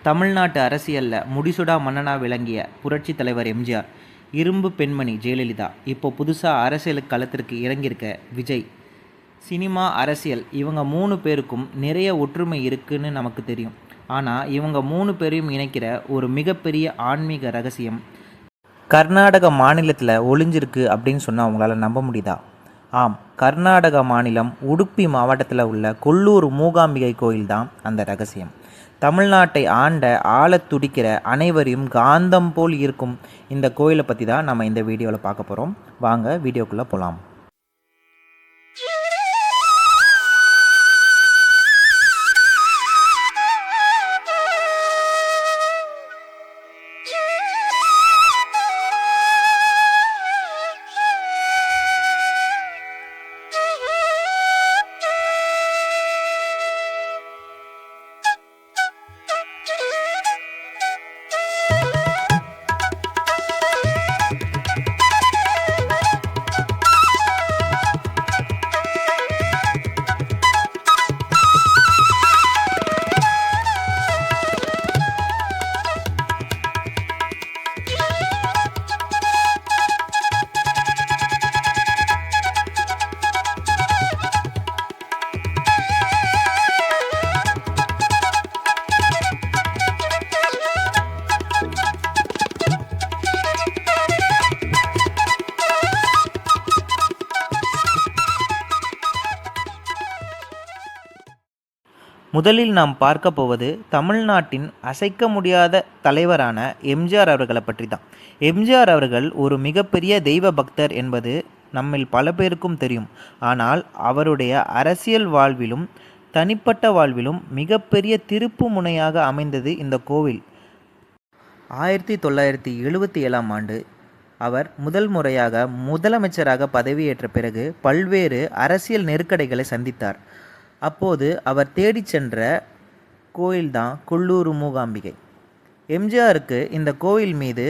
தமிழ்நாட்டு அரசியலில் முடிசுடா மன்னனாக விளங்கிய புரட்சி தலைவர் எம்ஜிஆர், இரும்பு பெண்மணி ஜெயலலிதா, இப்போ புதுசாக அரசியல் களத்திற்கு இறங்கியிருக்க விஜய், சினிமா, அரசியல் இவங்க 3 பேருக்கும் நிறைய ஒற்றுமை இருக்குன்னு நமக்கு தெரியும். ஆனால் இவங்க 3 பேரையும் இணைக்கிற ஒரு மிகப்பெரிய ஆன்மீக ரகசியம் கர்நாடக மாநிலத்தில் ஒளிஞ்சிருக்கு அப்படின்னு சொன்னால் அவங்களால நம்ப முடியுதா? ஆம், கர்நாடக மாநிலம் உடுப்பி மாவட்டத்தில் உள்ள கொல்லூர் மூகாம்பிகை கோயில் தான் அந்த ரகசியம். தமிழ்நாட்டை ஆண்ட ஆளத் துடிக்கிற அனைவரையும் காந்தம் போல் இருக்கும் இந்த கோயிலை பற்றி தான் நம்ம இந்த வீடியோவில் பார்க்க போகிறோம். வாங்க வீடியோக்குள்ளே போகலாம். முதலில் நாம் பார்க்க போவது தமிழ்நாட்டின் அசைக்க முடியாத தலைவரான எம்ஜிஆர் அவர்களை பற்றி தான். எம்ஜிஆர் அவர்கள் ஒரு மிகப்பெரிய தெய்வ பக்தர் என்பது நம்மில் பல பேருக்கும் தெரியும். ஆனால் அவருடைய அரசியல் வாழ்விலும் தனிப்பட்ட வாழ்விலும் மிகப்பெரிய திருப்பு முனையாக அமைந்தது இந்த கோவில். 1977ஆம் ஆண்டு அவர் முதல் முறையாக முதலமைச்சராக பதவியேற்ற பிறகு பல்வேறு அரசியல் நெருக்கடிகளை சந்தித்தார். அப்போது அவர் தேடி சென்ற கோயில்தான் கொல்லூர் மூகாம்பிகை. எம்ஜிஆருக்கு இந்த கோயில் மீது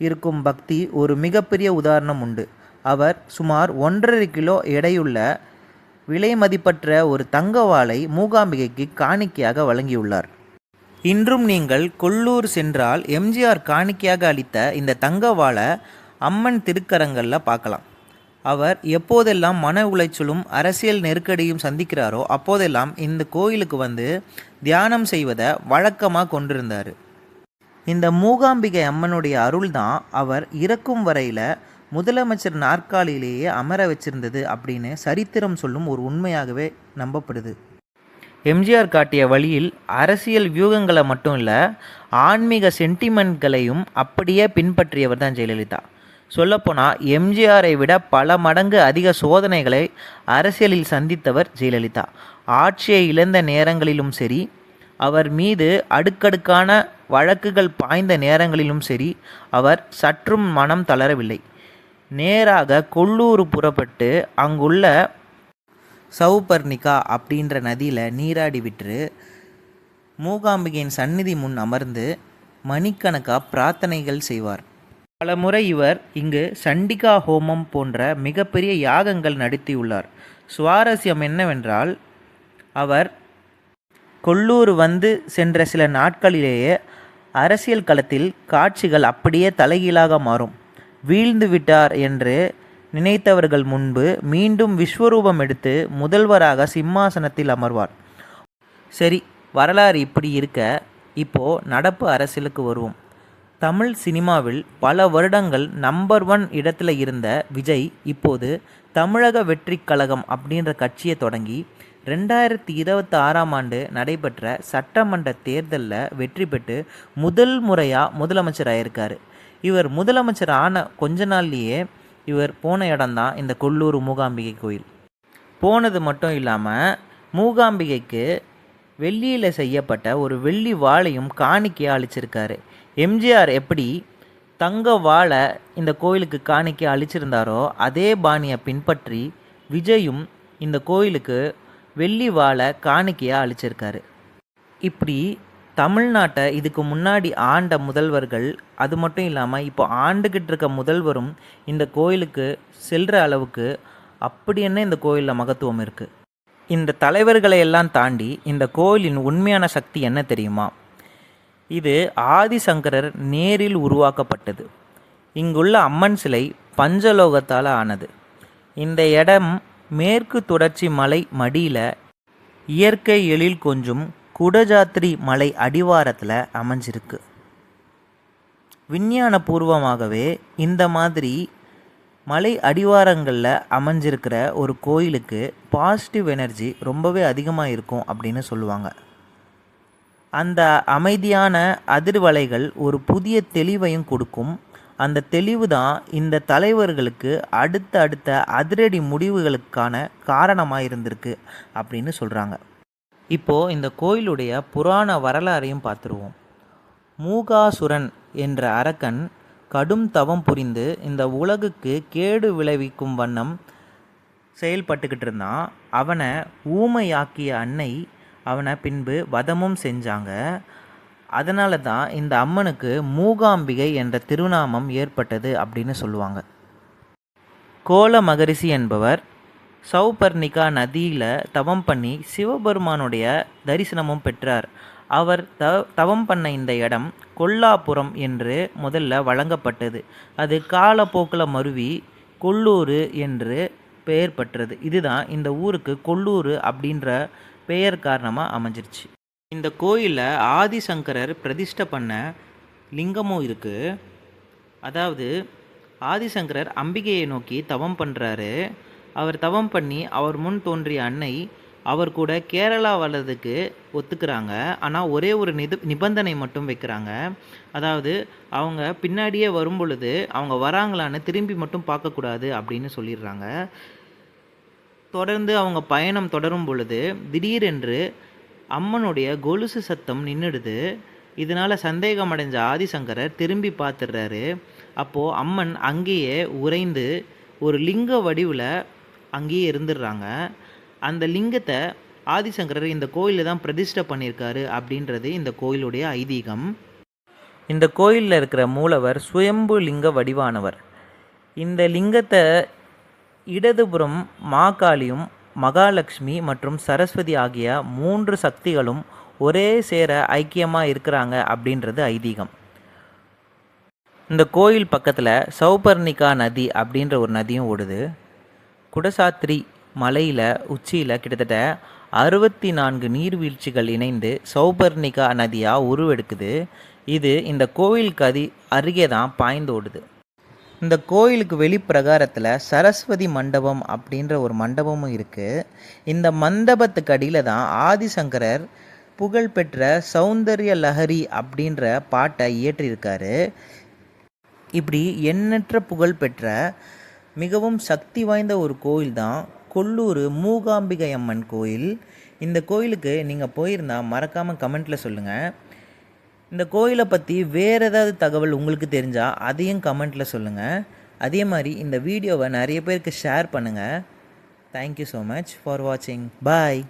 இருக்கும் பக்தி ஒரு மிகப்பெரிய உதாரணம் உண்டு. அவர் சுமார் 1.5 கிலோ எடையுள்ள விலை மதிப்பற்ற ஒரு தங்க வாளை மூகாம்பிகைக்கு காணிக்கையாக வழங்கியுள்ளார். இன்றும் நீங்கள் கொல்லூர் சென்றால் எம்ஜிஆர் காணிக்கையாக அளித்த இந்த தங்க வாளை அம்மன் திருக்கரங்களில் பார்க்கலாம். அவர் எப்போதெல்லாம் மன உளைச்சலும் அரசியல் நெருக்கடியும் சந்திக்கிறாரோ அப்போதெல்லாம் இந்த கோயிலுக்கு வந்து தியானம் செய்வதை வழக்கமாக கொண்டிருந்தார். இந்த மூகாம்பிகை அம்மனுடைய அருள் தான் அவர் இறக்கும் வரையில் முதலமைச்சர் நாற்காலியிலேயே அமர வச்சிருந்தது அப்படின்னு சரித்திரம் சொல்லும் ஒரு உண்மையாகவே நம்பப்படுது. எம்ஜிஆர் காட்டிய வழியில் அரசியல் வியூகங்களை மட்டும் இல்லை, ஆன்மீக சென்டிமெண்ட்களையும் அப்படியே பின்பற்றியவர் தான் ஜெயலலிதா. சொல்லப்போனால் எம்ஜிஆரை விட பல மடங்கு அதிக சோதனைகளை அரசியலில் சந்தித்தவர் ஜெயலலிதா. ஆட்சியை இழந்த நேரங்களிலும் சரி, அவர் மீது அடுக்கடுக்கான வழக்குகள் பாய்ந்த நேரங்களிலும் சரி, அவர் சற்றும் மனம் தளரவில்லை. நேராக கொல்லூர் புறப்பட்டு அங்குள்ள சௌபர்ணிகா அப்படின்ற நதியில் நீராடி விட்டு மூகாம்பிகையின் சந்நிதி முன் அமர்ந்து மணிக்கணக்காக பிரார்த்தனைகள் செய்வார். பல முறை இவர் இங்கு சண்டிகா ஹோமம் போன்ற மிகப்பெரிய யாகங்கள் நடத்தியுள்ளார். சுவாரஸ்யம் என்னவென்றால், அவர் கொல்லூர் வந்து சென்ற சில நாட்களிலேயே அரசியல் களத்தில் காட்சிகள் அப்படியே தலைகீழாக மாறும். வீழ்ந்து விட்டார் என்று நினைத்தவர்கள் முன்பு மீண்டும் விஸ்வரூபம் எடுத்து முதல்வராக சிம்மாசனத்தில் அமர்வார். சரி, வரலாறு இப்படி இருக்க, இப்போது நடப்பு அரசியலுக்கு வருவோம். தமிழ் சினிமாவில் பல வருடங்கள் நம்பர் 1 இடத்துல இருந்த விஜய் இப்போது தமிழக வெற்றிக் கழகம் அப்படின்ற கட்சியை தொடங்கி 2026ஆம் ஆண்டு நடைபெற்ற சட்டமன்ற தேர்தலில் வெற்றி பெற்று முதல் முறையாக முதலமைச்சர் ஆயிருக்கார். இவர் முதலமைச்சர் ஆன கொஞ்ச நாள்லேயே இவர் போன இடம்தான் இந்த கொல்லூர் மூகாம்பிகை கோயில். போனது மட்டும் இல்லாமல் மூகாம்பிகைக்கு வெள்ளியில் செய்யப்பட்ட ஒரு வெள்ளி வாளையும் காணிக்கையாக அளிச்சிருக்காரு. எம்ஜிஆர் எப்படி தங்க வாளை இந்த கோயிலுக்கு காணிக்கையாக அளிச்சிருந்தாரோ அதே பாணியை பின்பற்றி விஜயும் இந்த கோயிலுக்கு வெள்ளி வாளை காணிக்கையாக அளிச்சிருக்காரு. இப்படி தமிழ்நாட்டை இதுக்கு முன்னாடி ஆண்ட முதல்வர்கள், அது மட்டும் இல்லாமல் இப்போ ஆண்டுகிட்டு இருக்க முதல்வரும் இந்த கோயிலுக்கு செல்கிற அளவுக்கு அப்படி என்ன இந்த கோயிலில் மகத்துவம் இருக்குது. இந்த தலைவர்களை எல்லாம் தாண்டி இந்த கோயிலின் உண்மையான சக்தி என்ன தெரியுமா? இது ஆதிசங்கரர் நேரில் உருவாக்கப்பட்டது. இங்குள்ள அம்மன் சிலை பஞ்சலோகத்தால் ஆனது. இந்த இடம் மேற்கு தொடர்ச்சி மலை மடியில் இயற்கை எழில் கொஞ்சம் குடஜாத்திரி மலை அடிவாரத்தில் அமைஞ்சிருக்கு. விஞ்ஞான பூர்வமாகவே இந்த மாதிரி மலை அடிவாரங்களில் அமைஞ்சிருக்கிற ஒரு கோயிலுக்கு பாசிட்டிவ் எனர்ஜி ரொம்பவே அதிகமாக இருக்கும் அப்படின்னு சொல்லுவாங்க. அந்த அமைதியான அதிர்வலைகள் ஒரு புதிய தெளிவையும் கொடுக்கும். அந்த தெளிவு தான் இந்த தலைவர்களுக்கு அடுத்த அதிரடி முடிவுகளுக்கான காரணமாக இருந்திருக்கு அப்படின்னு சொல்கிறாங்க. இப்போது இந்த கோயிலுடைய புராண வரலாறையும் பார்த்துருவோம். மூகாசுரன் என்ற அரக்கன் கடும் தவம் புரிந்து இந்த உலகுக்கு கேடு விளைவிக்கும் வண்ணம் செயல்பட்டுக்கிட்டு இருந்தான். அவனை ஊமையாக்கிய அன்னை அவனை பின்பு வதமும் செஞ்சாங்க. அதனால தான் இந்த அம்மனுக்கு மூகாம்பிகை என்ற திருநாமம் ஏற்பட்டது அப்படின்னு சொல்லுவாங்க. கோல மகரிஷி என்பவர் சௌபர்ணிகா நதியில் தவம் பண்ணி சிவபெருமானுடைய தரிசனமும் பெற்றார். அவர் தவம் பண்ண இந்த இடம் கொல்லாபுரம் என்று முதல்ல வழங்கப்பட்டது. அது காலப்போக்கில் மருவி கொல்லூர் என்று பெயர் பெற்றது. இதுதான் இந்த ஊருக்கு கொல்லூர் அப்படின்ற பெயர் காரணமாக அமைஞ்சிருச்சு. இந்த கோயிலில் ஆதிசங்கரர் பிரதிஷ்டை பண்ண லிங்கமும் இருக்குது. அதாவது ஆதிசங்கரர் அம்பிகையை நோக்கி தவம் பண்ணுறாரு. அவர் தவம் பண்ணி அவர் முன் தோன்றிய அன்னை அவர் கூட கேரளா வர்றதுக்கு ஒத்துக்கிறாங்க. ஆனால் ஒரே ஒரு நிபந்தனை மட்டும் வைக்கிறாங்க. அதாவது அவங்க பின்னாடியே வரும் பொழுது அவங்க வராங்களான்னு திரும்பி மட்டும் பார்க்கக்கூடாது அப்படின்னு சொல்லிடுறாங்க. தொடர்ந்து அவங்க பயணம் தொடரும் பொழுது திடீரென்று அம்மனுடைய கொலுசு சத்தம் நின்றுடுது. இதனால் சந்தேகம் அடைஞ்ச ஆதிசங்கரர் திரும்பி பார்த்துடுறாரு. அப்போது அம்மன் அங்கேயே உறைந்து ஒரு லிங்க வடிவில் அங்கேயே இருந்துடுறாங்க. அந்த லிங்கத்தை ஆதிசங்கரர் இந்த கோயிலில் தான் பிரதிஷ்டை பண்ணியிருக்காரு அப்படின்றது இந்த கோயிலுடைய ஐதீகம். இந்த கோயிலில் இருக்கிற மூலவர் சுயம்பு லிங்க வடிவானவர். இந்த லிங்கத்தை இடதுபுறம் மாகாளியும் மகாலட்சுமி மற்றும் சரஸ்வதி ஆகிய 3 சக்திகளும் ஒரே சேர ஐக்கியமாக இருக்கிறாங்க அப்படின்றது ஐதீகம். இந்த கோயில் பக்கத்தில் சௌபர்ணிகா நதி அப்படின்ற ஒரு நதியும் ஓடுது. குடசாத்திரி மலையில் உச்சியில் கிட்டத்தட்ட 64 நீர்வீழ்ச்சிகள் இணைந்து சௌபர்ணிகா நதியாக உருவெடுக்குது. இது இந்த கோயிலுக்கு அருகே தான் பாய்ந்து ஓடுது. இந்த கோயிலுக்கு வெளிப்பிரகாரத்தில் சரஸ்வதி மண்டபம் அப்படின்ற ஒரு மண்டபமும் இருக்குது. இந்த மண்டபத்துக்கு அடியில் தான் ஆதிசங்கரர் புகழ்பெற்ற சௌந்தர்ய லஹரி அப்படின்ற பாட்டை இயற்றியிருக்காரு. இப்படி எண்ணற்ற புகழ்பெற்ற மிகவும் சக்தி வாய்ந்த ஒரு கோயில் தான் கொல்லூர் மூகாம்பிகை அம்மன் கோயில். இந்த கோயிலுக்கு நீங்கள் போயிருந்தால் மறக்காமல் கமெண்ட்டில் சொல்லுங்கள். இந்த கோயிலை பற்றி வேறு ஏதாவது தகவல் உங்களுக்கு தெரிஞ்சால் அதையும் கமெண்ட்டில் சொல்லுங்கள். அதே மாதிரி இந்த வீடியோவை நிறைய பேருக்கு ஷேர் பண்ணுங்கள். தேங்க்யூ ஸோ மச் ஃபார் வாட்சிங். பாய்.